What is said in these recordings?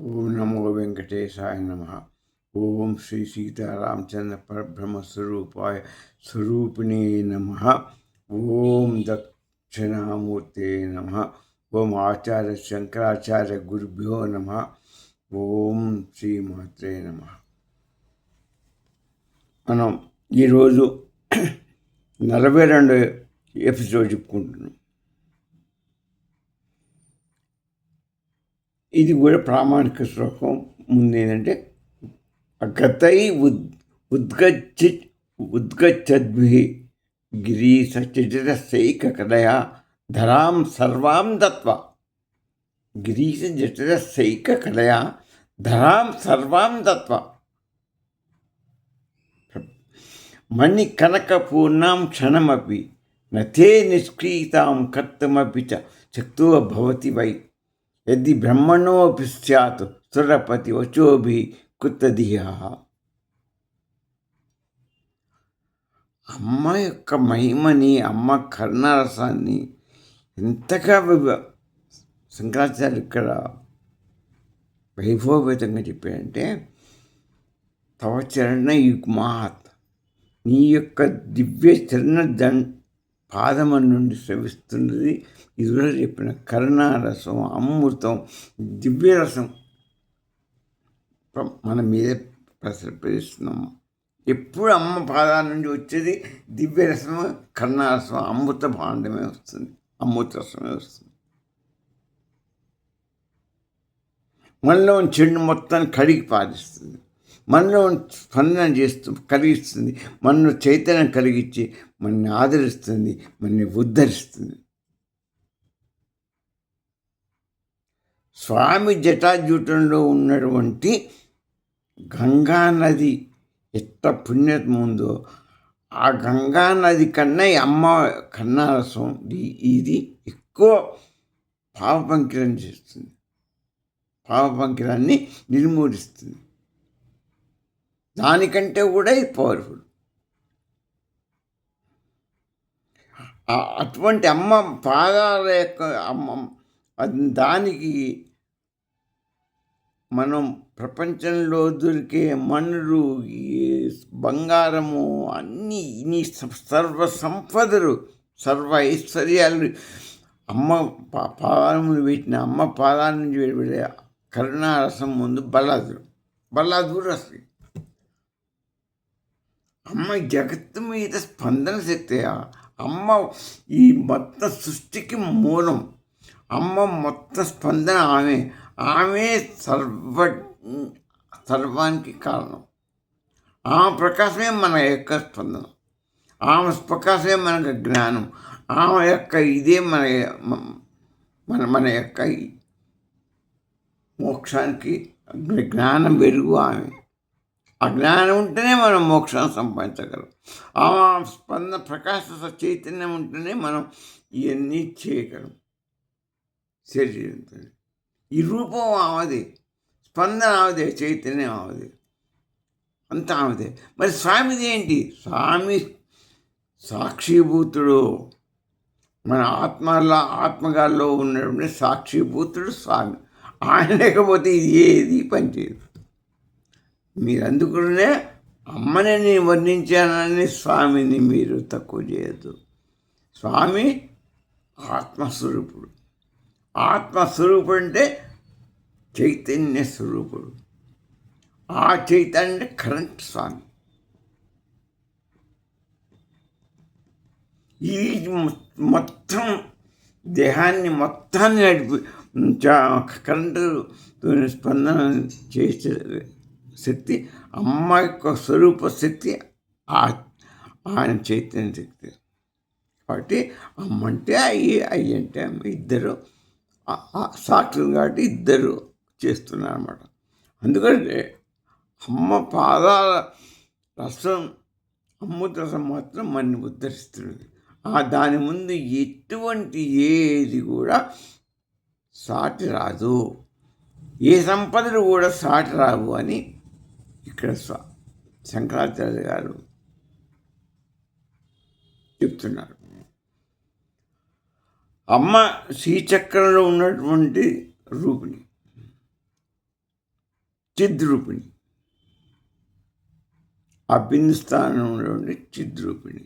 ఓం నమో వెంకటేశాయ నమ. ఓం శ్రీ సీతారామచంద్ర పరబ్రహ్మ స్వరూపిణే నమ. ఓం దక్షిణామూర్తే నమ. ఓం ఆచార్య శంకరాచార్య గురుభ్యో నమ. ఓం శ్రీమాత్రే నమ. మనం ఈరోజు 42 ఎపిసోడ్ చెప్పుకుంటున్నాం. ఇది కూడా ప్రామాణిక శ్లోకం. ముందు ఏంటంటే గతై ఉద్గచ్చద్భి గిరీశజటసైకకలయా ధరాం సర్వాం దత్వా. గిరీశజటసైకకలయా ధరాం సర్వాం దత్వా. మణి కనక పూర్ణాం క్షణమపి నతే నిష్క్రీతాం కర్తుమపి చ శక్తో భవతి వై. యది బ్రహ్మణోపి స్యాత్ సురపతి వచోభి కుత్తధియా. అమ్మ యొక్క మహిమని, అమ్మ కరుణారసాన్ని ఎంతగా శంకరాచార్య ఇక్కడ వైభవపేతంగా చెప్పాడంటే, తవ చరణ యుగ్మాత్, నీ యొక్క దివ్య చరణ పాదము నుండి శ్రవిస్తున్నది. ఇదివరకు చెప్పిన కరుణారసం, అమృతం, దివ్యరసం మన మీద ప్రసరిస్తున్నాము. ఎప్పుడు అమ్మ పాదాల నుండి వచ్చేది దివ్యరసం, కరుణారసం, అమృత భాండమే వస్తుంది, అమృత రసమే వస్తుంది. మనలో చెడు మొత్తాన్ని కడిగి పాటిస్తుంది, మనలో స్పందన చేస్తూ కలిగిస్తుంది, మనలో చైతన్యం కలిగించి మనని ఆదరిస్తుంది, మనని ఉద్ధరిస్తుంది. స్వామి జటాజూటంలో ఉన్నటువంటి గంగా నది ఎంత పుణ్యం ఉందో, ఆ గంగా నది కన్నా అమ్మ కన్నారసం ఇది ఎక్కువ పాపపంకిలం చేస్తుంది, పాపపంకిలాన్ని నిర్మూలిస్తుంది. దానికంటే కూడా ఇది పవర్ఫుల్. అటువంటి అమ్మ పాదాల యొక్క దానికి మనం ప్రపంచంలో దొరికే మనులు, బంగారము, అన్నీ నీ సర్వ సంపదలు, సర్వ ఐశ్వర్యాలు అమ్మ పాదములు పెట్టిన అమ్మ పాదాల నుంచి వెళ్ళే కరుణారసం ముందు బలాదురు రసం. అమ్మ జగత్తు మీద స్పందన శక్తి. అమ్మ ఈ మొత్తం సృష్టికి మూలం. అమ్మ మొత్తం స్పందన ఆమె సర్వానికి కారణం. ఆమె ప్రకాశమే మన యొక్క స్పందన, ఆమె ప్రకాశమే మనకు జ్ఞానం, ఆమె యొక్క ఇదే మన యొక్క మోక్షానికి జ్ఞానం వెలుగు ఆమె. ఆ జ్ఞానం ఉంటేనే మనం మోక్షాన్ని సంపాదించగలం. ఆ స్పందన ప్రకాశ చైతన్యం ఉంటేనే మనం ఇవన్నీ చేయగలం. శరీరంతో ఈ రూపం ఆమెదే, స్పందన ఆమెదే, చైతన్యం ఆమెదే, అంతా ఆమెదే. మరి స్వామిది ఏంటి? స్వామి సాక్షిభూతుడు, మన ఆత్మగాల్లో ఉన్నటువంటి సాక్షిభూతుడు స్వామి. ఆయన లేకపోతే ఇది ఏది పనిచేయదు. మీరు అందుకునే అమ్మని నేను వర్ణించానని స్వామిని మీరు తక్కువ చేయొద్దు. స్వామి ఆత్మస్వరూపుడు. ఆత్మస్వరూపుడు అంటే చైతన్య స్వరూపుడు. ఆ చైతన్య కరెంట్ స్వామి. ఈ మొత్తం దేహాన్ని మొత్తాన్ని నడిపి కరెంటు స్పందన చేసే శక్తి అమ్మ యొక్క స్వరూప శక్తి, ఆయన చైతన్య శక్తి. కాబట్టి అమ్మ అంటే అయ్యి అంటే అమ్మ, ఇద్దరు సాక్షులు కాబట్టి ఇద్దరు చేస్తున్నారు అన్నమాట. అందుకంటే అమ్మ పాదాల రసం, అమృత రసం మాత్రం మనని ఉద్ధరిస్తున్నది. దాని ముందు ఎటువంటి ఏది కూడా సాటి రాదు, ఏ సంపదలు కూడా సాటి రావు అని ఇక్కడ శంకరాచార్య గారు చెప్తున్నారు. అమ్మ శ్రీచక్రంలో ఉన్నటువంటి రూపిణి, చిద్రూపిణి. ఆ బిందు స్థానంలో ఉండి చిద్రూపిణి.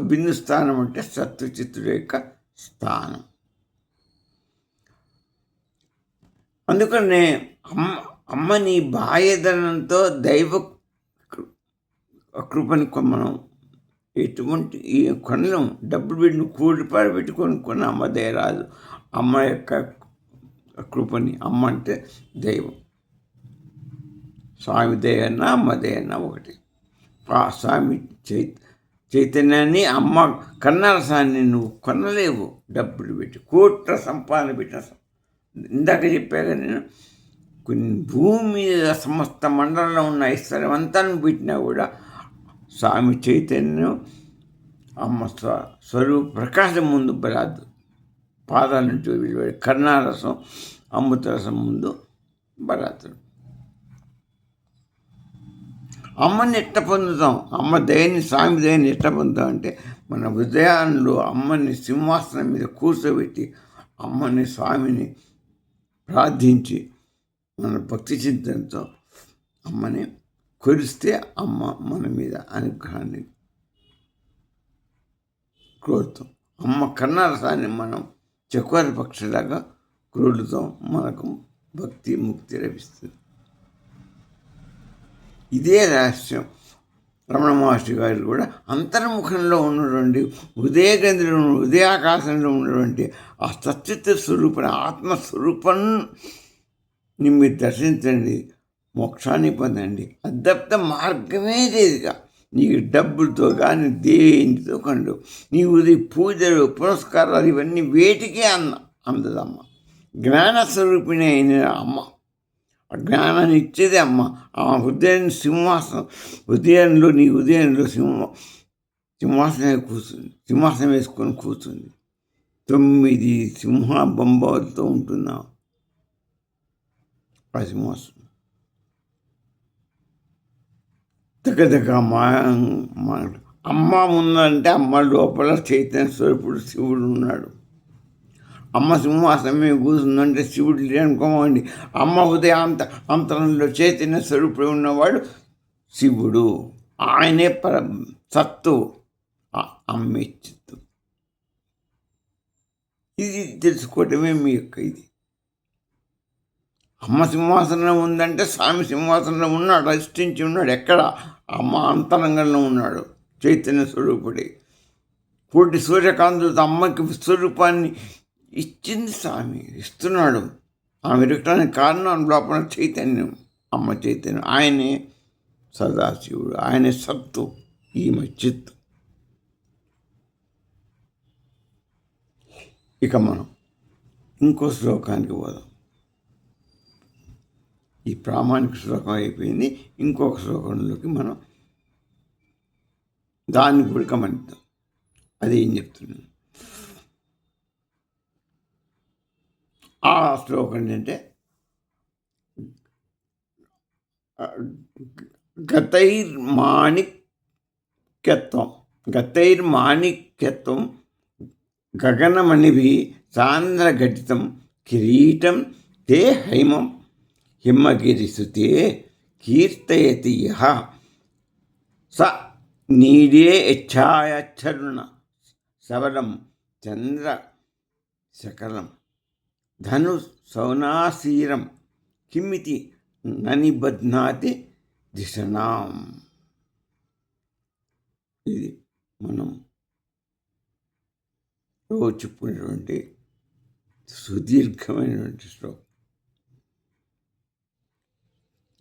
బిందు స్థానం అంటే సత్వచిత్తుడు యొక్క స్థానం. అందుకనే అమ్మ నీ బాహ్యధనంతో దైవ కృపని మనం ఎటువంటి ఈ కొనలేం. డబ్బులు పెట్టి కూలిపాడు పెట్టి కొనుక్కున్న అమ్మ దయ రాదు. అమ్మ యొక్క కృపని, అమ్మ అంటే దైవం. స్వామి దయన్నా అమ్మ దయన్నా ఒకటి. స్వామి చైతన్యాన్ని, అమ్మ కన్నారసాన్ని నువ్వు కొనలేవు డబ్బులు పెట్టి. కోట్ల సంపాదన పెట్టిన, ఇందాక చెప్పాక నేను, కొన్ని భూమి మీద సమస్త మండలంలో ఉన్న ఐశ్వర్యం అంతా పెట్టినా కూడా స్వామి చైతన్యం, అమ్మ స్వరూప ప్రకాశం ముందు రాదు. పాదాల నుంచి వెళ్ళి కరుణారసం, అమృతరసం ముందు బరాతుడు. అమ్మని ఎట్ట పొందుతాం? అమ్మ దయని, స్వామి దయని ఎట్ట పొందుతాం అంటే, మన హృదయాల్లో అమ్మని సింహాసనం మీద కూర్చోబెట్టి అమ్మని, స్వామిని ప్రార్థించి మన భక్తి చింతనతో అమ్మని కొలిస్తే అమ్మ మన మీద అనుగ్రహాన్ని కోరుతాం. అమ్మ కన్నారసాన్ని మనం చకోర పక్షిలాగా క్రోడుతాం. మనకు భక్తి, ముక్తి లభిస్తుంది. ఇదే రహస్యం. రమణ మహర్షి గారు కూడా అంతర్ముఖంలో ఉన్నటువంటి హృదయాకాశంలో ఉన్నటువంటి ఆ సత్యత్వ స్వరూపాన్ని, ఆత్మస్వరూపం మీరు దర్శించండి, మోక్షాన్ని పొందండి. అద్దప్త మార్గమే లేదుగా. నీకు డబ్బులతో కానీ దేనితో కండు నీ పూజలు, పురస్కారాలు ఇవన్నీ వేటికే అందదమ్మ. జ్ఞానస్వరూపిణి అయిన అమ్మ, జ్ఞానాన్ని ఇచ్చేది అమ్మ. ఆ హృదయం సింహాసనం, నీ హృదయంలో సింహాసనం వేసుకొని కూర్చుంది. 9 సింహ బొమ్మలతో ఉంటున్నావు ఆ సింహాసనం. దగ్గర అమ్మ ఉందంటే అమ్మ లోపల చైతన్య స్వరూపుడు శివుడు ఉన్నాడు. అమ్మ సింహాసనం మీద కూర్చుందంటే శివుడు లేనుకోమండి. అమ్మ అంతరంలో చైతన్య స్వరూపుడు ఉన్నవాడు శివుడు. ఆయనే సత్తు, అమ్మే చిత్తు. ఇది తెలుసుకోవటమే మీ యొక్క ఇది. అమ్మ సింహాసనంలో ఉందంటే స్వామి సింహాసనంలో ఉన్నాడు, అధిష్ఠించి ఉన్నాడు. ఎక్కడ? అమ్మ అంతరంగంలో ఉన్నాడు, చైతన్య స్వరూపుడే. కోటి సూర్యకాంతులతో అమ్మకి స్వరూపాన్ని ఇచ్చింది స్వామి, ఇస్తున్నాడు. ఆమె ఇరగటానికి కారణం లోపల చైతన్యం, అమ్మ చైతన్యం. ఆయనే సదాశివుడు, ఆయనే సత్తు, ఈమె చిత్తు. ఇక మనం ఇంకో శ్లోకానికి పోదాం. ఈ ప్రామాణిక శ్లోకం అయిపోయింది. ఇంకొక శ్లోకంలోకి మనం దాన్ని కూడా గమనిద్దాం. అదేం చెప్తున్నాను. ఆ శ్లోకం ఏంటంటే, గతైర్మాణిక్యత్వం గగనమణిభి సాంద్రఘటితం కిరీటం తే హైమం హిమగిరిసుతే కీర్తయతి యః స నీడే ఛాయాచ్చరుణ సవలం చంద్ర శకలం ధను సౌనాశీరం కిమితి ననిబధ్నాతి దిశనాం. ఇది మనం రోజు చెప్పుకునేటువంటి సుదీర్ఘమైనటువంటి శ్లోకం.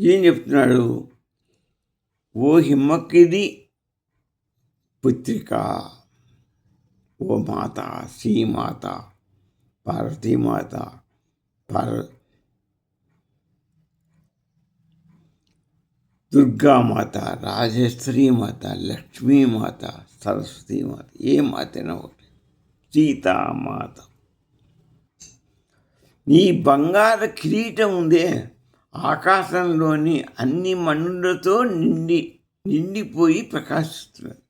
ఏం చెప్తున్నాడు? ఓ హిమకిరి పుత్రిక, ఓ మాత, శ్రీమాత, పార్వతీమాత, దుర్గామాత, రాజేశ్వరీమాత, లక్ష్మీమాత, సరస్వతీమాత, ఏ మాతైనా ఒకటి, సీతామాత. నీ బంగారు కిరీటం ఉందే ఆకాశంలోని అన్ని మణులతో నిండిపోయి ప్రకాశిస్తున్నది.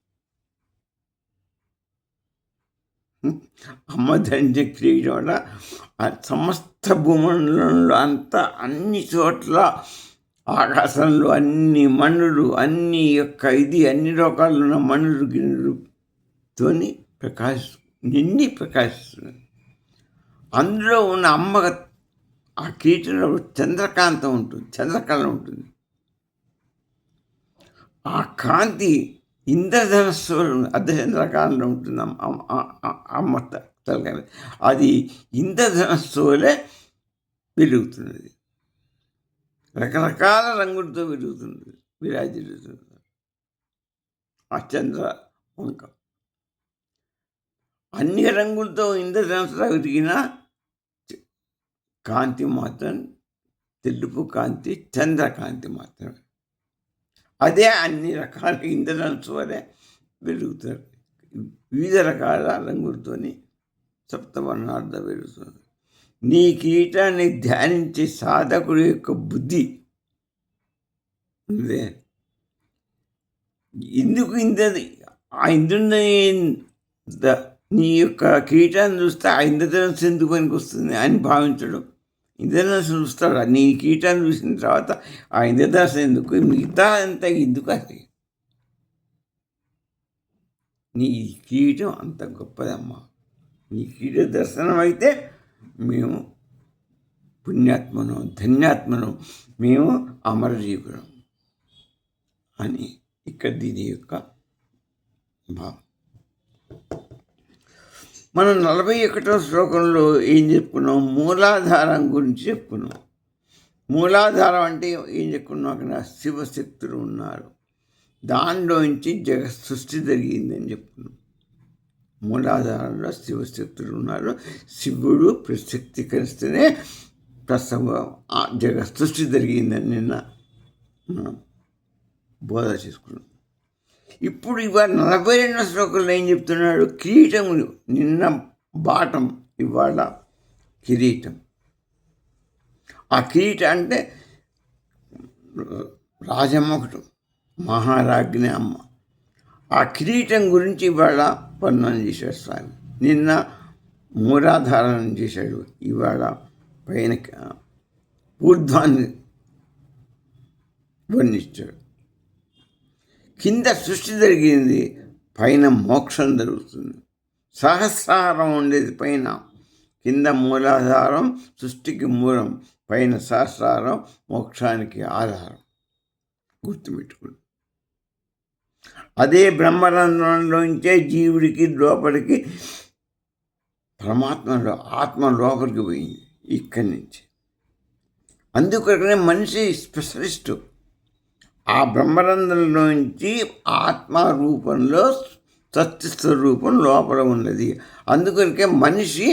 అమ్మ ధరించిన కిరీటం వల్ల సమస్త భూమండలంలో అంతా అన్ని చోట్ల ఆకాశంలో అన్ని మణులు అన్ని యొక్క అన్ని రకాలు ఉన్న మణులు గిన్నెలతోని నిండి ప్రకాశిస్తుంది. అందులో ఉన్న అమ్మ ఆ కిరీటంలో చంద్రకాంతం ఉంటుంది, చంద్రకళ ఉంటుంది. ఆ కాంతి ఇంద్రధనస్సు అర్ధచంద్రకాలంలో ఉంటుంది అమ్మ తలకాయ. అది ఇంద్రధనస్సులే వెలుగుతున్నది, రకరకాల రంగులతో వెలుగుతున్నది, విరాజిల్లుతుంది ఆ చంద్ర వంక. అన్ని రంగులతో ఇంద్రధనస్సులా వెలిగిన కాంతి మాత్రం తెలుపు కాంతి, చంద్రకాంతి మాత్రమే. అదే అన్ని రకాల ఇంద్రధనస్సు వలె వెలుగుతారు, వివిధ రకాల రంగులతోని సప్తవర్ణాలతో వెలుగుతుంది. నీ కిరీటాన్ని ధ్యానించే సాధకుడి యొక్క బుద్ధి ఎందుకు ఆ ఇంద్రుని నీ యొక్క కిరీటాన్ని చూస్తే ఆ ఇంద్రధనస్సు ఎందుకు పనికి వస్తుంది అని భావించడం. ఇంద్రధనస్సు చూస్తాడు, నీ కిరీటాన్ని చూసిన తర్వాత ఆ ఇంద్రధనస్సు ఎందుకు, మిగతా అంతా ఎందుకు అది. నీ కిరీటం అంత గొప్పదమ్మా. నీ కిరీట దర్శనం అయితే మేము పుణ్యాత్మను, ధన్యాత్మను, మేము అమరజీవులం అని ఇక్కడ దీని యొక్క భావం. మనం 41వ శ్లోకంలో ఏం చెప్పుకున్నాం? మూలాధారం గురించి చెప్పుకున్నాం. మూలాధారం అంటే ఏం చెప్పుకున్నాం? అక్కడ శివశక్తులు ఉన్నారు, దానిలోంచి జగత్ సృష్టి జరిగిందని చెప్పుకున్నాం. మూలాధారంలో శివశక్తులు ఉన్నారు, శివుడు ప్రశక్తీకరిస్తేనే జగత్ సృష్టి జరిగిందని నిన్న బోధ చేసుకున్నాం. ఇప్పుడు ఇవాళ 42వ శ్లోకంలో ఏం చెప్తున్నాడు? కిరీటం, నిన్న బాటం, ఇవాళ కిరీటం. ఆ కిరీటం అంటే రాజమ్మకుడు, మహారాజ్ఞి అమ్మ. ఆ కిరీటం గురించి ఇవాళ వర్ణన చేశాడు స్వామి. నిన్న మూలాధారణం చేశాడు, ఇవాళ పైన ఊర్ధ్వాన్ని వర్ణించాడు. కింద సృష్టి జరిగింది, పైన మోక్షం జరుగుతుంది. సహస్రారం ఉండేది పైన, కింద మూలాధారం సృష్టికి మూలం, పైన సహస్రారం మోక్షానికి ఆధారం. గుర్తుపెట్టుకోండి. అదే బ్రహ్మరంధ్రంలోంచే జీవుడికి లోపలికి పరమాత్మలో ఆత్మ లోపలికి పోయింది ఇక్కడి నుంచి. అందుకనే మనిషి స్పెషలిస్టు. ఆ బ్రహ్మరంధ్రంలోంచి ఆత్మ రూపంలో సత్యస్వరూపం లోపల ఉన్నది. అందుకనికే మనిషి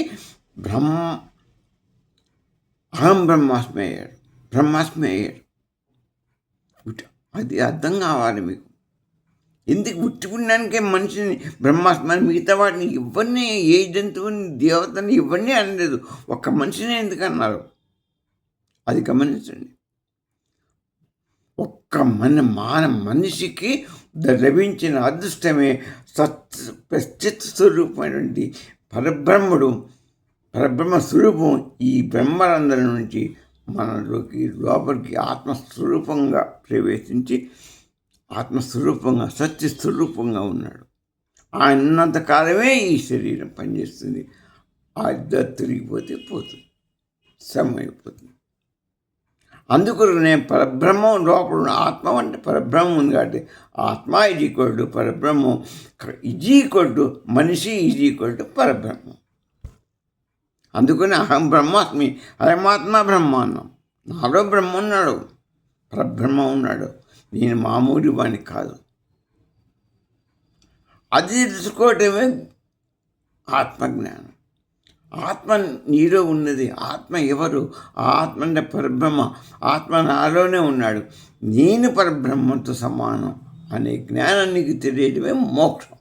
అహం బ్రహ్మాస్మి అయ్యాడు. అది అర్థం కావాలి మీకు. ఎందుకు ఉట్టి పుణ్యానికే మనిషిని బ్రహ్మాస్మి, మిగతా వాటిని ఎవరిని, ఏ జంతువుని, దేవతని ఎవరిని అనలేదు, ఒక్క మనిషిని ఎందుకు అన్నారు అది గమనించండి. ఒక్క మనిషికి లభించిన అదృష్టమే సత్య స్వరూపమైనటువంటి పరబ్రహ్మ స్వరూపం. ఈ బ్రహ్మరంధ్రం నుంచి లోపలికి ఆత్మస్వరూపంగా ప్రవేశించి ఆత్మస్వరూపంగా సత్యస్వరూపంగా ఉన్నాడు. ఉన్నంతకాలమే ఈ శరీరం పనిచేస్తుంది. ఆ తిరిగిపోతే పోతుంది, సమయపోతుంది. అందుకనే పరబ్రహ్మం లోపల ఉన్న ఆత్మ అంటే పరబ్రహ్మం ఉంది కాబట్టి ఆత్మ = పరబ్రహ్మం, మనిషి = పరబ్రహ్మం. అందుకని అహం బ్రహ్మాస్మి, అయమాత్మ బ్రహ్మ అన్నాం. నాలో బ్రహ్మ ఉన్నాడు, పరబ్రహ్మ ఉన్నాడు, నేను మామూలు వాణ్ణి కాదు. అది తెలుసుకోవటమే ఆత్మజ్ఞానం. ఆత్మ నీలో ఉన్నది. ఆత్మ ఎవరు? ఆత్మ అంటే పరబ్రహ్మ. ఆత్మ నాలోనే ఉన్నాడు, నేను పరబ్రహ్మంతో సమానం అనే జ్ఞానం నీకు తెలియడమే మోక్షం.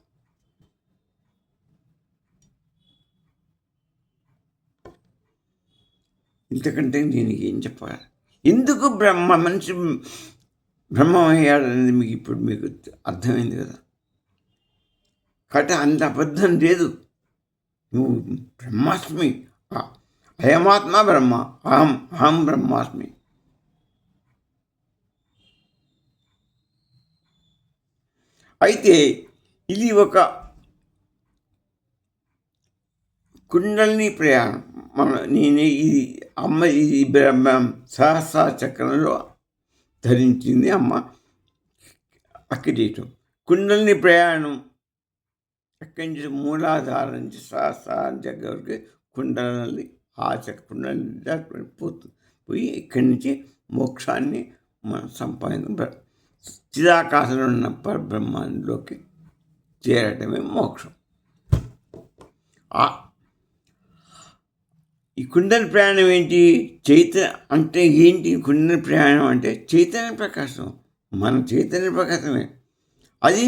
ఇంతకంటే దీనికి ఏం చెప్పాలి? ఎందుకు మనిషి బ్రహ్మమయ్యాడనేది మీకు అర్థమైంది కదా. కాబట్టి అంత అబద్ధం లేదు. నువ్వు బ్రహ్మాస్మి, అయమాత్మ బ్రహ్మ, అహం అహం బ్రహ్మాస్మి. అయితే ఇది ఒక కుండలిని ప్రయాణం. నేను ఇది అమ్మ ఇది సహస్ర చక్రంలో ధరించింది అమ్మ ఆ కిరీటం. కుండలిని ప్రయాణం ఎక్కడి నుంచి మూలాధారం నుంచి సహస్రారం దగ్గరికి కుండలి కుండలి పోయి ఇక్కడి నుంచి మోక్షాన్ని మనం చిదాకాశంలో ఉన్న పరబ్రహ్మాండంలోకి చేరటమే మోక్షం. ఈ కుండలి ప్రయాణం ఏంటి? అంటే ఏంటి కుండలి ప్రయాణం అంటే చైతన్య ప్రకాశం. మన చైతన్య ప్రకాశమే అది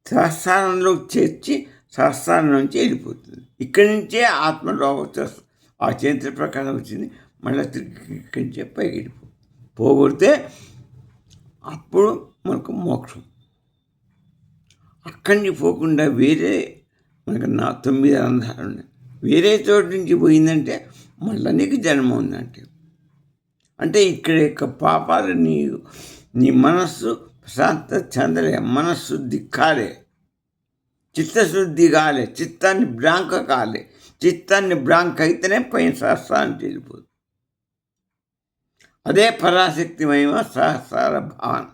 సహస్రారంలో చేర్చి సహస్రారం నుంచి వెళ్ళిపోతుంది. ఇక్కడి నుంచే ఆత్మలో ఆ చైతన్య ప్రకాశం వచ్చింది, మళ్ళీ తిరిగి ఇక్కడి నుంచే పైకి పోగొడితే అప్పుడు మనకు మోక్షం. అక్కడి నుంచి పోకుండా వేరే మనకు 9 రంధ్రాలు ఉన్నాయి. వేరే చోటు నుంచి పోయిందంటే మళ్ళీ నీకు జన్మ ఉందంటే, అంటే ఇక్కడ యొక్క పాపాలు నీ మనస్సు ప్రశాంత చెందలే, మనశుద్ధి కాలే, చిత్తశుద్ధి కాలే, చిత్తాన్ని బ్లాంక్ కాలే. చిత్తాన్ని బ్లాంక్ అయితేనే పైన సహస్రానికి వెళ్ళిపోతుంది. అదే పరాశక్తి మహిమ సహస్రాల భావన.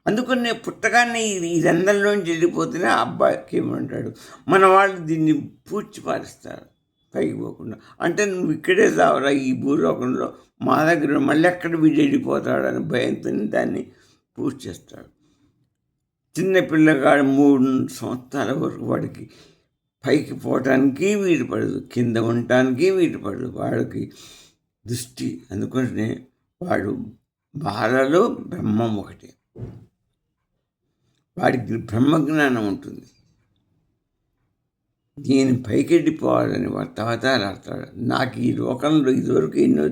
అందుకని పుట్టగానే ఇదందరిలోంచి వెళ్ళిపోతేనే ఆ అబ్బాయికి ఏమంటాడు, మన వాళ్ళు దీన్ని పూడ్చి పారిస్తారు పైకి పోకుండా. అంటే నువ్వు ఇక్కడే చావరా ఈ భూలోకంలో, మా దగ్గర మళ్ళీ ఎక్కడ వీడు వెళ్ళిపోతాడని భయంతో దాన్ని పూర్తి చేస్తాడు. చిన్న పిల్లగాడు 3 సంవత్సరాల వరకు వాడికి పైకి పోవటానికి వీలు పడదు, కింద ఉండటానికి వీలు పడదు, వాడికి దృష్టి. అందుకనే వాడు బాలలో బ్రహ్మం ఒకటే, వాడికి బ్రహ్మజ్ఞానం ఉంటుంది. నేను పైకెళ్ళిపోవాలని వాడు తహతాలాడతాడు. నాకు ఈ లోకంలో ఇదివరకు ఎన్నో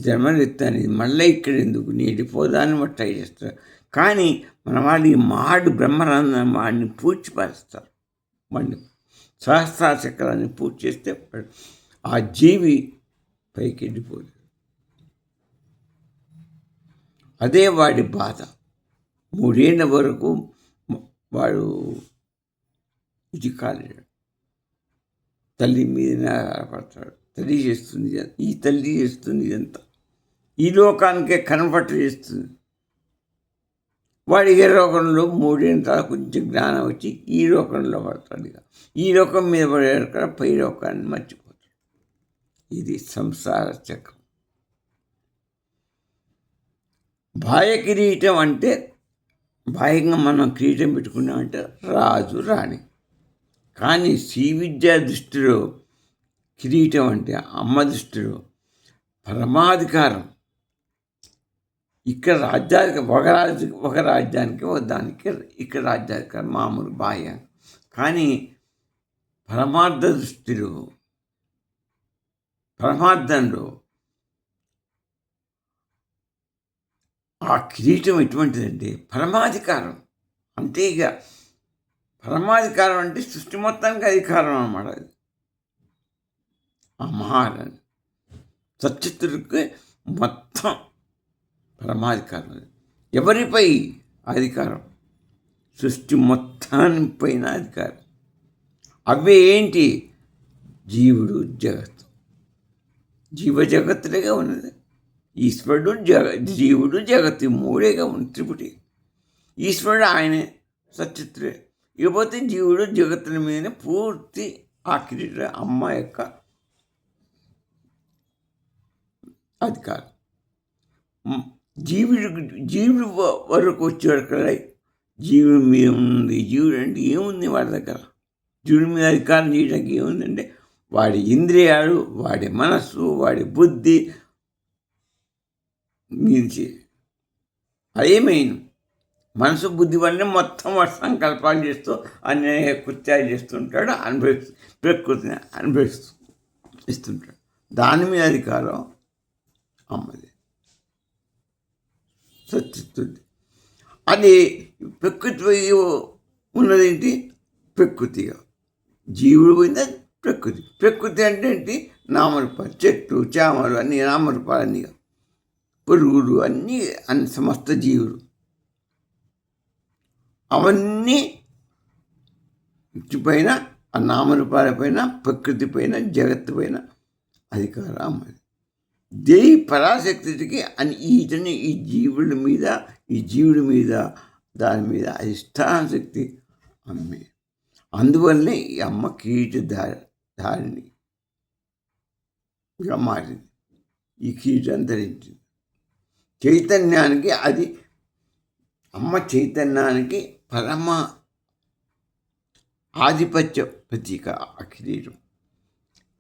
జన్మలు ఎత్తాను, ఇది మళ్ళీ ఇక్కడ ఎందుకు, నేను వెళ్ళిపోదాన్ని వాడు ట్రై చేస్తాడు. కానీ మన వాళ్ళు ఈ మాడు బ్రహ్మరంధం వాడిని పూడ్చిపరుస్తారు. వాడిని సహస్ర చక్రాన్ని పూర్తి చేస్తే ఆ జీవి పైకి వెళ్ళిపోదు. అదే వాడి బాధ. 3 ఏళ్ళ వరకు వాడు ఇది కాలేడు, తల్లి మీద ఆధారపడతాడు. తల్లి చేస్తుంది, ఈ తల్లి చేస్తుంది ఇదంతా, ఈ లోకానికే కన్వర్ట్ చేస్తుంది. వాడి ఏ లోకంలో 3 ఏళ్ళ తర్వాత కొంచెం జ్ఞానం వచ్చి ఈ లోకంలో పడతాడు. ఇక ఈ లోకం మీద పడాడు కదా, పై లోకాన్ని మర్చిపోతాడు. ఇది సంసార చక్రం. బాహ్య కిరీటం అంటే బాహ్యంగా మనం కిరీటం పెట్టుకున్నామంటే రాజు రాణి. కానీ శ్రీ విద్యా దృష్టిలో కిరీటం అంటే అమ్మ దృష్టిలో పరమాధికారం. ఇక్కడ రాజ్యానికి ఒక రాజ్యానికి దానికి ఇక్కడ రాజ్యాధికారం మామూలు బాహ్య. కానీ పరమార్థ దృష్టిలో పరమార్థంలో ఆ కిరీటం ఎటువంటిదంటే పరమాధికారం. అంటే ఇక పరమాధికారం అంటే సృష్టి మొత్తానికి అధికారం అన్నమాట. అది ఆ మహారాణి సచిత్రుడికి మొత్తం పరమాధికారం. ఎవరిపై అధికారం? సృష్టి మొత్తానిపైన అధికారం. అవి ఏంటి? జీవుడు, జగత్తు. జీవ జగత్తులేగా ఉన్నది. ఈశ్వరుడు జీవుడు జగత్తు 3 ఉంది, త్రిపుటి. ఈశ్వరుడు ఆయనే సచిత్రుడే. ఇకపోతే జీవుడు జగత్తుల మీదనే పూర్తి ఆ కిరీట అమ్మ యొక్క అధికారం. జీవుడు వరకు వచ్చేవాడు జీవుడి మీద ఉంది. జీవుడు అంటే ఏముంది వాడి దగ్గర? జీవుడి మీద అధికారం చేయడానికి ఏముందంటే వాడి ఇంద్రియాలు, వాడి మనస్సు, వాడి బుద్ధి మించి అదే మెయిన్. మనసు బుద్ధి వల్లనే మొత్తం వాడు సంకల్పాలు చేస్తూ అన్ని కృత్యాలు చేస్తుంటాడు, ప్రకృతిని ఇస్తుంటాడు. దాని మీద అధికారం అమ్మది, సచిత్తుది. అది ప్రకృతి ఉన్నదేంటి? ప్రకృతిగా జీవుడు పోయిందా ప్రకృతి. ప్రకృతి అంటే ఏంటి? నామరూపాలు, చెట్లు చేమలు అన్నీ నామరూపాలు, అన్నీ పురుగులు అన్ని సమస్త జీవులు అవన్నీ పైన ఆ నామరూపాల పైన, ప్రకృతి పైన, జగత్తు పైన అధికారం అమ్మది. దేవి పరాశక్తికి అని ఈ జీవుడి మీద, ఈ జీవుడి మీద, దాని మీద అధిష్టానశక్తి అమ్మే. అందువల్లనే ఈ అమ్మ ధారిణిగా మారింది. ఈ కిరీటం ధరించింది. చైతన్యానికి అది అమ్మ చైతన్యానికి పరమ ఆధిపత్య ప్రతీక ఆ కిరీటం.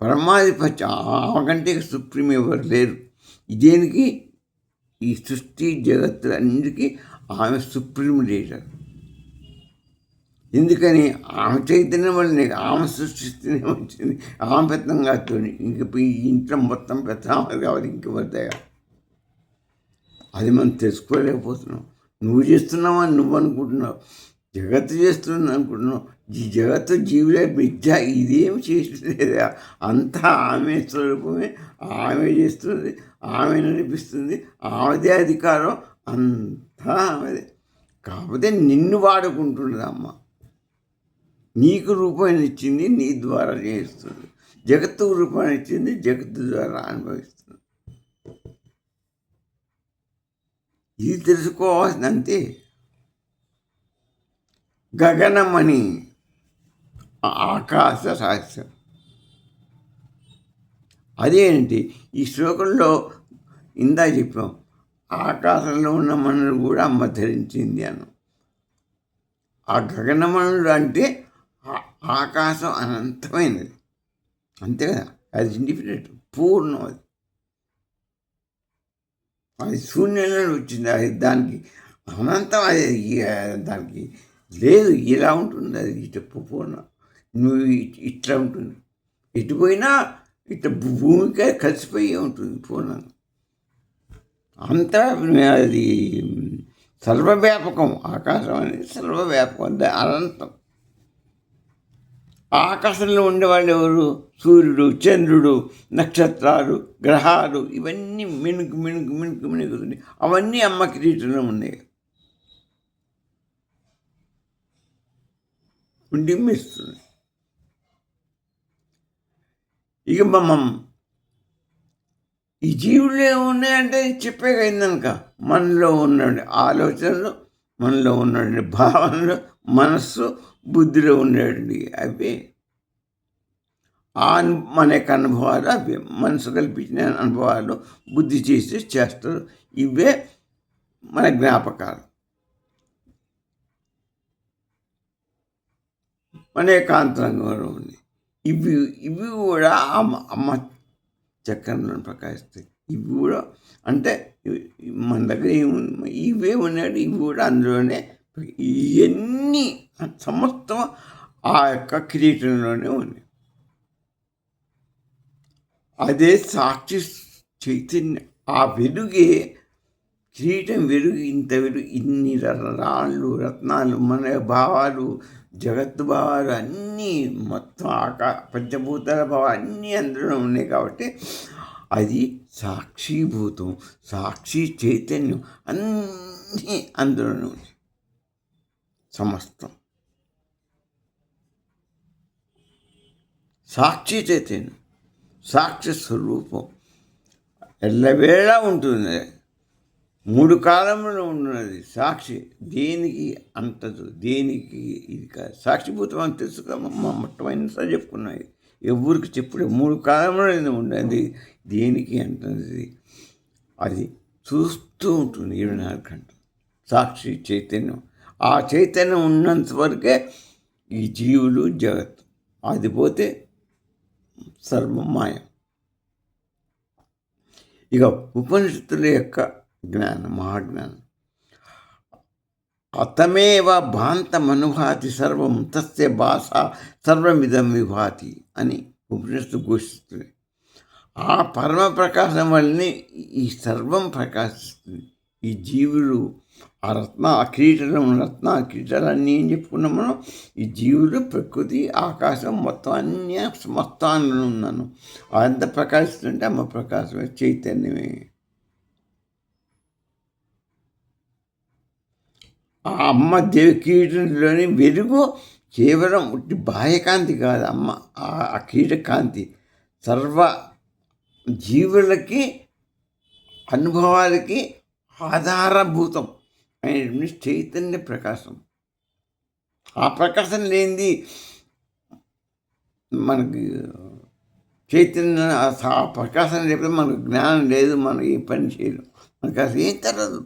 పరమాధిపత్యం. ఆమె కంటే సుప్రీం ఎవరు లేరు. దేనికి? ఈ సృష్టి జగత్తులన్నిటికీ ఆమె సుప్రీం లీడర్. ఎందుకని? ఆమె చైతన్యం వల్లనే ఆమె సృష్టిస్తూనే వచ్చింది. ఆమె పెత్తంగా ఇంక ఈ ఇంట్లో మొత్తం పెద్ద కావాలి ఇంక పడతాయా? అది మనం తెలుసుకోలేకపోతున్నాం. నువ్వు చేస్తున్నావని నువ్వు అనుకుంటున్నావు, జగత్తు చేస్తుంది అనుకుంటున్నావు. ఈ జగత్తు జీవులే మిథ్య, ఇదేమి చేసలేదా? అంతా ఆమె స్వరూపమే, ఆమె చేస్తుంది, ఆమె నడిపిస్తుంది, ఆమెదే అధికారం, అంతా ఆమెదే. కాకపోతే నిన్ను వాడుకుంటున్నది అమ్మ. నీకు రూపాన్ని ఇచ్చింది, నీ ద్వారా చేస్తుంది. జగత్తు రూపాన్ని ఇచ్చింది, జగత్తు ద్వారా అనుభవిస్తుంది. ఇది తెలుసుకోవాల్సిందంతే. గగనమణి, ఆకాశ రహస్యం. అదేంటి? ఈ శ్లోకంలో ఇందా చెప్పాం, ఆకాశంలో ఉన్న మనులు కూడా అమ్మ ధరించింది అన్న. ఆ గగనమణుడు అంటే ఆకాశం అనంతమైనది, అంతే కదా. అది ఇండిఫినెట్, పూర్ణం. అది శూన్యంలో వచ్చింది. అది దానికి అనంతం, అది దానికి లేదు. ఇలా ఉంటుంది అది, ఇట్లా పూర్ణం. నువ్వు ఇట్లా ఉంటుంది, ఎటు పోయినా ఇట్లా భూమికే కలిసిపోయి ఉంటుంది పూర్ణంగా. అంతా అది సర్వవ్యాపకం. ఆకాశం అనేది సర్వవ్యాపకం, అనంతం. ఆకాశంలో ఉండేవాళ్ళు ఎవరు? సూర్యుడు, చంద్రుడు, నక్షత్రాలు, గ్రహాలు, ఇవన్నీ మిణుకుతుంది. అవన్నీ అమ్మ కిరీటంలో ఉన్నాయి, ఉండిమిస్తుంది. ఇక ఈ జీవులు ఏమున్నాయంటే చెప్పే అయిందనుక, మనలో ఉన్న ఆలోచనలు, మనలో ఉన్న భావనలు, మనస్సు, బుద్ధిలో ఉండేవి అవి మన యొక్క అనుభవాలు. అవి మనసు కల్పించిన అనుభవాలు, బుద్ధి చేస్తారు. ఇవే మన జ్ఞాపకాలు, మన యొక్క అంతరంగంలో ఉంది. ఇవి కూడా అమ్మ చక్రంలో ప్రకాశిస్తాయి. ఇవి కూడా అంటే మన దగ్గర ఇవే ఉన్నాడు, ఇవి కూడా అందులోనే. ఇవన్నీ సమస్తం ఆ యొక్క కిరీటంలోనే ఉన్నాయి. అదే సాక్షి చైతన్యం. ఆ వెలుగే కిరీటం. ఇంత వెలుగు, ఇన్ని రాళ్ళు, రత్నాలు, మన భావాలు, జగత్తు భావాలు అన్నీ మొత్తం పంచభూతాల భావాలు అన్నీ అందులో ఉన్నాయి. కాబట్టి అది సాక్షిభూతం, సాక్షి చైతన్యం, అన్నీ అందులోనే ఉన్నాయి. సమస్తం సాక్షి చైతన్యం, సాక్షి స్వరూపం ఎల్లవేళ ఉంటుంది. 3 కాలంలో ఉన్నది సాక్షి. దేనికి అంటదు, దేనికి ఇది కాదు. సాక్షిభూతం అని తెలుసుగా మొట్టమొదటిసారి చెప్పుకున్నాయి. ఎవరికి చెప్పుడే 3 కాలంలో ఉండదు. దేనికి అంటుంది? అది చూస్తూ ఉంటుంది 24 గంటలు. సాక్షి చైతన్యం. ఆ చైతన్యం ఉన్నంత వరకే ఈ జీవులు, జగత్తు. అది పోతే సర్వం మాయ. ఇక ఉపనిషత్తుల యొక్క జ్ఞానం, మహాజ్ఞానం. అతమేవ భాంతమనుభాతి సర్వం తస్య భాష సర్వమిదం విభాతి అని ఉపనిషత్తు ఘోషిస్తుంది. ఆ పరమ ప్రకాశం వల్లనే ఈ సర్వం ప్రకాశిస్తుంది. ఈ జీవులు ఆ కిరీటంలో ఉన్న ఆ కిరీటాలన్నీ ఏం చెప్పుకున్నాం మనం? ఈ జీవులు, ప్రకృతి, ఆకాశం మొత్తం అన్నీ మొత్తం అందులో ఉన్నాను. అంత ప్రకాశిస్తుంటే అమ్మ ప్రకాశమే, చైతన్యమే. ఆ అమ్మ దేవి కిరీటంలోని వెలుగు కేవలం ఉట్టి బాహ్యకాంతి కాదు. ఆ కిరీట కాంతి సర్వ జీవులకి, అనుభవాలకి ఆధారభూతం అయినటువంటి చైతన్య ప్రకాశం. ఆ ప్రకాశం లేనిది మనకి చైతన్య, ఆ ప్రకాశం లేకపోతే మనకు జ్ఞానం లేదు, మనం ఏ పని చేయలేం, మనకు అసలు ఏం తెలియదు.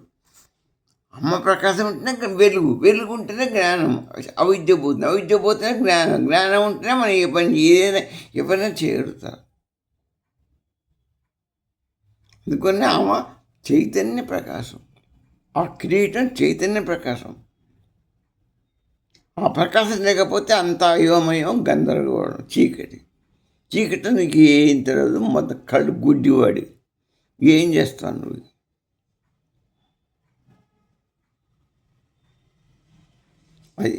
అమ్మ ప్రకాశం ఉంటేనే వెలుగు, వెలుగు ఉంటేనే జ్ఞానం, అవిద్య పోతుంది, అవిద్య పోతేనే జ్ఞానం, జ్ఞానం ఉంటేనే మనం ఏ పని చేయగలుగుతారు. అందుకని ఆమె చైతన్య ప్రకాశం, ఆ కిరీటం చైతన్య ప్రకాశం. ఆ ప్రకాశం లేకపోతే అంతా అయోమయం, గందరగోళం, చీకటి. చీకటి నీకు ఏం తెలియదు, మొత్తం కళ్ళు గుడ్డివాడి, ఏం చేస్తాను నువ్వు? అది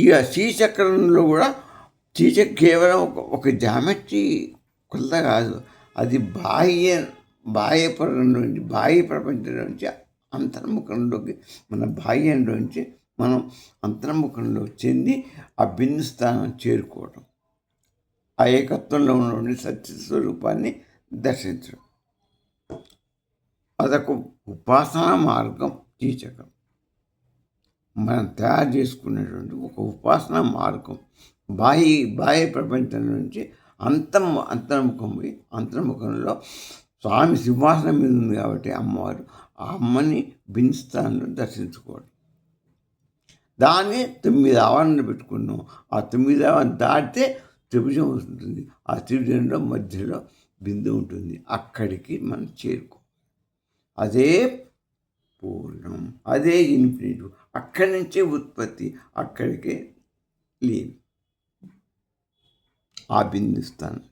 ఇక శ్రీచక్రంలో కూడా కేవలం ఒక జామెట్రీ కొలత కాదు, అది బాహ్య ప్రపంచం నుంచి అంతర్ముఖంలోకి, మన బాహ్యంలోంచి మనం అంతర్ముఖంలో చెంది ఆ బిందు స్థానం చేరుకోవడం, ఆ ఏకత్వంలో ఉన్నటువంటి సత్యస్వరూపాన్ని దర్శించడం. అదొక ఉపాసనా మార్గం. శ్రీచక్రం మనం తయారు చేసుకునేటువంటి ఒక ఉపాసనా మార్గం. బాహ్య ప్రపంచం నుంచి అంతర్ముఖంలో స్వామి సింహాసనం మీద ఉంది కాబట్టి అమ్మవారు, ఆ అమ్మని బిన్స్థానంలో దర్శించుకోవడం. దాన్ని 9 ఆవరణలు పెట్టుకున్నాం. ఆ 9 ఆవరణ దాటితే త్రిభుజం ఉంటుంది. ఆ త్రిభుజంలో మధ్యలో బిందువు ఉంటుంది. అక్కడికి మనం చేరుకో. అదే పూర్ణం, అదే ఇన్ఫినిట్. అక్కడి నుంచే ఉత్పత్తి, అక్కడికే లీన్. ఆ బిందు స్థానం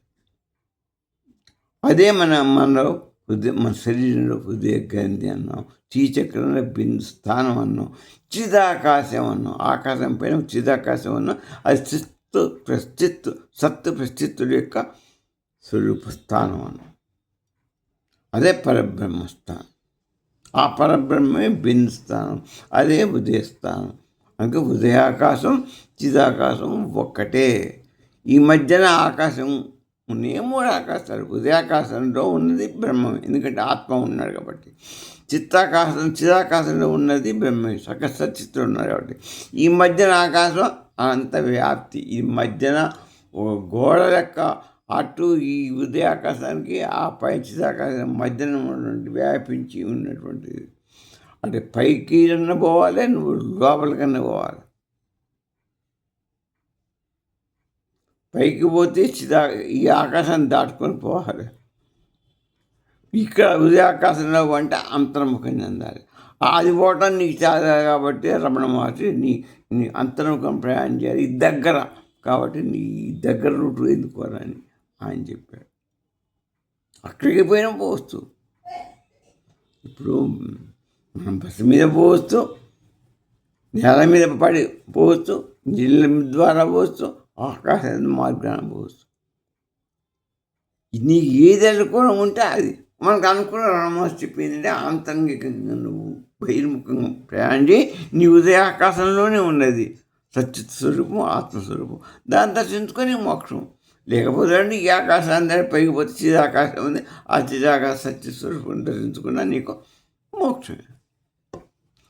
అదే మన శరీరంలో హృదయ గ్రంథి అన్నాం, శ్రీచక్రంలో బిందు స్థానం అన్నాం, చిదాకాశం అన్నాం. ఆకాశం పైన చిదాకాశం అన్నాం. అది సత్తు ప్రస్థితుల యొక్క స్వరూప స్థానం అన్నాం. అదే పరబ్రహ్మస్థానం. ఆ పరబ్రహ్మే బిందు స్థానం, అదే ఉదయస్థానం. అందుకే ఉదయాకాశం, చిదాకాశం ఒక్కటే. ఈ మధ్యన ఆకాశం ఉన్నాయి, 3 ఆకాశాలు. ఉదయాకాశంలో ఉన్నది బ్రహ్మమే, ఎందుకంటే ఆత్మ ఉన్నాడు కాబట్టి. చిదాకాశంలో ఉన్నది బ్రహ్మమే, సచిత్తుడు ఉన్నాడు కాబట్టి. ఈ మధ్యన ఆకాశం అనంత వ్యాప్తి. ఈ మధ్యన ఒక గోడ లెక్క అటు ఈ ఉదయాకాశానికి, ఆ పై చిదాకాశం మధ్యన ఉన్నటువంటి వ్యాపించి ఉన్నటువంటిది. అంటే పైకి పోవాలి, నువ్వు లోపలికన్నా పోవాలి. పైకి పోతే ఈ ఆకాశాన్ని దాటుకొని పోవాలి. ఇక్కడ ఉదయాకాశంలో అంటే అంతర్ముఖం చెందాలి. అది పోవటం నీకు చాలా కాబట్టి రమణ మహర్షి నీ అంతర్ముఖం ప్రయాణం చేయాలి. ఇది దగ్గర కాబట్టి నీ దగ్గర రూటు ఎందుకోవాలని ఆయన చెప్పాడు. అక్కడికి పోయినా పోవచ్చు. ఇప్పుడు మనం బస్సు మీద పోవచ్చు, నేల మీద పడి పోవచ్చు, నీళ్ళ ద్వారా పోవచ్చు, ఆకాశం మార్గాన పోవచ్చు. నీకు ఏది అనుకూలం ఉంటే అది. మనకు అనుకూలం రమహర్షి చెప్పిందంటే ఆంతరంగికంగా నువ్వు బహిర్ముఖంగా ప్రయాణం చేయి. నీ ఉదయాకాశంలోనే ఉన్నది సచిత్ స్వరూపం, ఆత్మస్వరూపం. దాన్ని దర్శించుకొని మోక్షం. లేకపోతే అండి ఈ ఆకాశాన్ని దాన్ని పైకి పోతే చిదాకాశం ఉంది, ఆ చిదాకాశ సత్యస్వరూపం దర్శించుకున్నా నీకు మోక్షమే.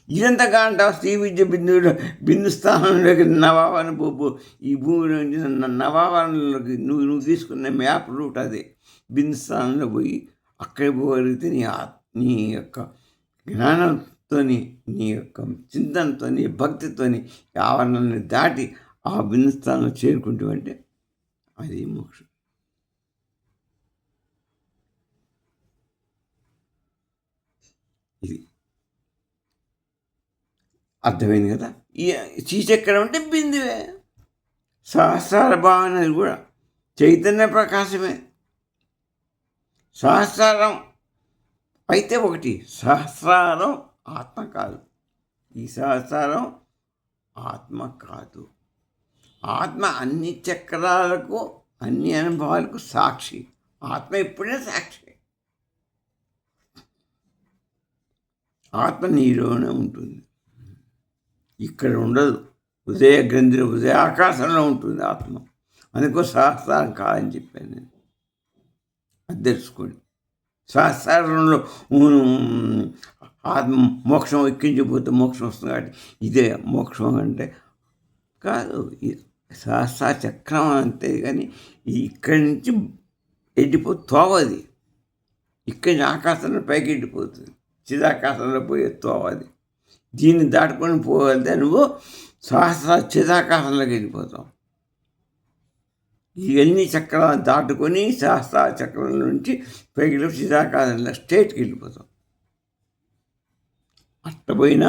ఇదంతా కాంటావు శ్రీ విద్య బిందు స్థానంలోకి నవావరణ ఈ భూమిలో నవావరణలోకి నువ్వు తీసుకున్న మ్యాప్ రూట్ అదే. బిందు స్థానంలో పోయి అక్కడికి పోగలిగితే నీ యొక్క జ్ఞానంతో, నీ యొక్క చింతనతో, నీ భక్తితో ఆవరణని దాటి ఆ బిందు స్థానంలో చేరుకుంటూ అంటే అది మోక్షం. ఇది అర్థమైంది కదా. ఈ శ్రీచక్రం అంటే బిందువే. సహస్రార భావన కూడా చైతన్య ప్రకాశమే. సహస్రారం అయితే ఒకటి, సహస్రారం ఆత్మ కాదు. ఈ సహస్రారం ఆత్మ కాదు. ఆత్మ అన్ని చక్రాలకు, అన్ని అనుభవాలకు సాక్షి. ఆత్మ ఎప్పుడే సాక్షి. ఆత్మ నీలోనే ఉంటుంది, ఇక్కడ ఉండదు. ఉదయాకాశంలో ఉంటుంది ఆత్మ. అందుకో సహస్రారం కాదని చెప్పాను నేను. అది తెలుసుకోండి. సహస్రంలో ఆత్మ మోక్షం ఎక్కించిపోతే మోక్షం వస్తుంది కాబట్టి ఇదే మోక్షం అంటే కాదు. సహస్ర చక్రం అంతే, కానీ ఇక్కడి నుంచి తోవది. ఇక్కడి నుంచి ఆకాశంలో పైకి వెళ్ళిపోతుంది, చిదాకాశంలో పోయే తోవది. దీన్ని దాటుకొని పోగలితే నువ్వు చిదాకాశంలోకి వెళ్ళిపోతావు. ఇవన్నీ చక్రాలు దాటుకొని సహస్ర చక్రం నుంచి పైకి చిదాకాశంలో స్టేట్కి వెళ్ళిపోతావు. అట్టపోయినా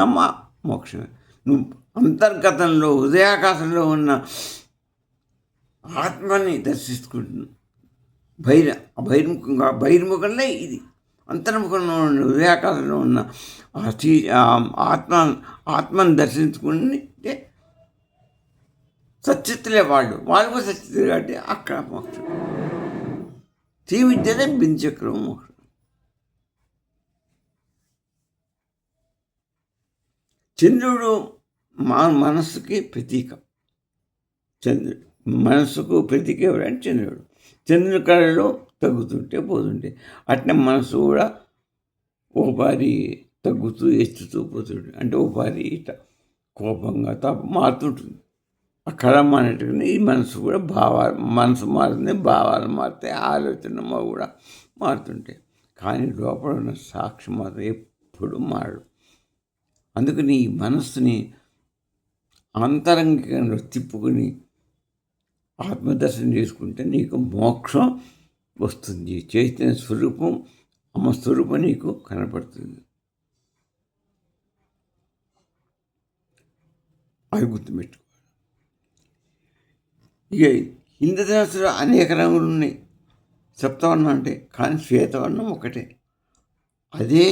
మోక్షమే. నువ్వు అంతర్గతంలో ఉదయాకాశంలో ఉన్న ఆత్మని దర్శించుకుంటున్నావు. బహిర్ముఖంలో ఇది అంతర్ముఖంలో ఉన్న ఉదయాకాశంలో ఉన్న ఆత్మను దర్శించుకుంటే సచిత్తులే వాళ్ళు కూడా సచిత్తులే కాబట్టి అక్కడ మోక్షం. శ్రీ విద్యనే బిందుచక్రం మోక్షం. చంద్రుడు మనస్సుకి ప్రతీక. మనస్సుకు ప్రతీక ఎవరంటే చంద్రుడు. చంద్రుడి కళలో తగ్గుతుంటే పోతుంటే అట్నే మనసు కూడా ఓపారి తగ్గుతూ ఎత్తుతూ పోతుంటుంది. అంటే ఓపారి ఇట కోపంగా మారుతుంటుంది. ఆ కళ మానేట్టుకుని ఈ మనసు కూడా మనసు మారుతుంది, భావాలు మారుతాయి, ఆలోచన కూడా మారుతుంటాయి. కానీ లోపల ఉన్న సాక్షి మాత్రం ఎప్పుడు మారడు. అందుకని ఈ మనస్సుని అంతరంగికంగా తిప్పుకొని ఆత్మదర్శనం చేసుకుంటే నీకు మోక్షం వస్తుంది. చైతన్య స్వరూపం, అమ్మ స్వరూపం నీకు కనపడుతుంది. అది గుర్తుపెట్టుకో. ఇక ఇంద్రధనుస్సులో అనేక రంగులు ఉన్నాయి. సప్తవర్ణం అంటే, కానీ శ్వేతవర్ణం ఒకటే. అదే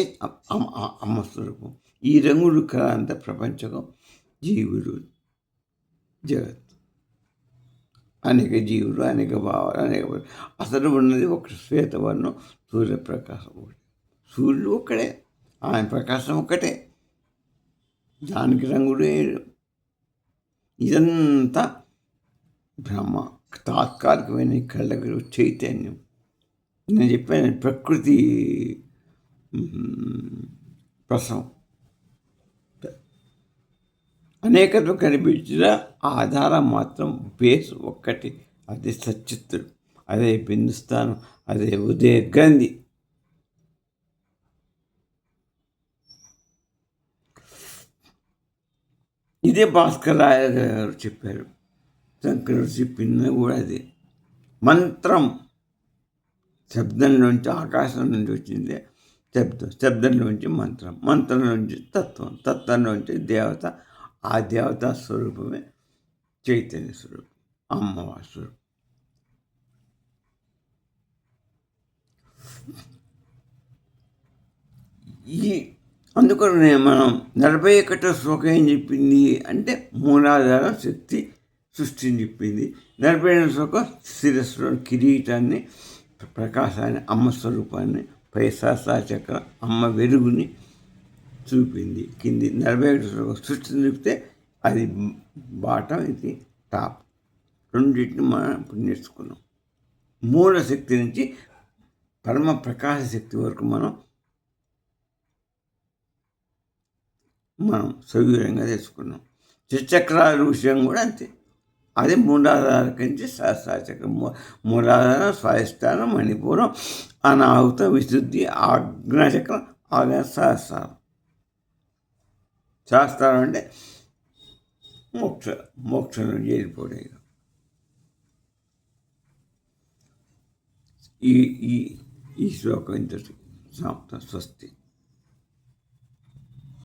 అమ్మ స్వరూపం. ఈ రంగులు అంత ప్రపంచం, జీవులు, జగత్, అనేక జీవులు, అనేక భావాలు, అసలు ఉన్నది ఒక శ్వేతవర్ణం, సూర్యప్రకాశం ఒకటి. సూర్యుడు ఒక్కడే, ఆయన ప్రకాశం ఒక్కటే, దానికి రంగులు. ఇదంతా బ్రహ్మ, తాత్కాలికమైన కళ్ళకి చైతన్యం. నేను చెప్పాను ప్రకృతి ప్రసవం. అనేకత్వం కనిపించిన ఆధారం మాత్రం బేస్ ఒక్కటి, అదే సచిత్తుడు, అదే బిందుస్థానం, అదే ఉదయ గ్రంథి. ఇదే భాస్కర్ రాయ గారు చెప్పారు. శంకరుడు చెప్పింది కూడా అదే. మంత్రం శబ్దంలోంచి, ఆకాశం నుంచి వచ్చిందే శబ్దంలోంచి మంత్రం, మంత్రంలోంచి తత్వం, తత్వంలోంచి దేవత, ఆ దేవతా స్వరూపమే చైతన్య స్వరూపం, అమ్మవారి స్వరూపం. అందుకని మనం 41వ శ్లోకం ఏం చెప్పింది అంటే మూలాధారం శక్తి సృష్టిని చెప్పింది. 42వ శ్లోకం శిరస్సులో కిరీటాన్ని, ప్రకాశాన్ని, అమ్మ స్వరూపాన్ని, పై సహస్రచక్ర అమ్మ వెలుగుని చూపింది. కింది 41వ శ్లోకం సృష్టిని చెప్తే అది బాటం, ఇది టాప్. రెండింటిని మనం ఇప్పుడు నేర్చుకున్నాం. మూల శక్తి నుంచి పరమ ప్రకాశ శక్తి వరకు మనం సవివరంగా తెలుసుకున్నాం. చక్రాల విషయం కూడా అంతే. అదే మూలాధార నుంచి సహస్రచక్రం, మూలాధారం, స్వాధిష్టానం, మణిపూరం, అనాహుతం, విశుద్ధి, ఆజ్ఞాచక్రం, ఆజ్ఞ సహస్రారం. సహస్రారం అంటే మోక్షం నుంచి వెళ్ళిపోవడం. ఈ శ్లోకం ఇంత సమాప్తం. స్వస్తి.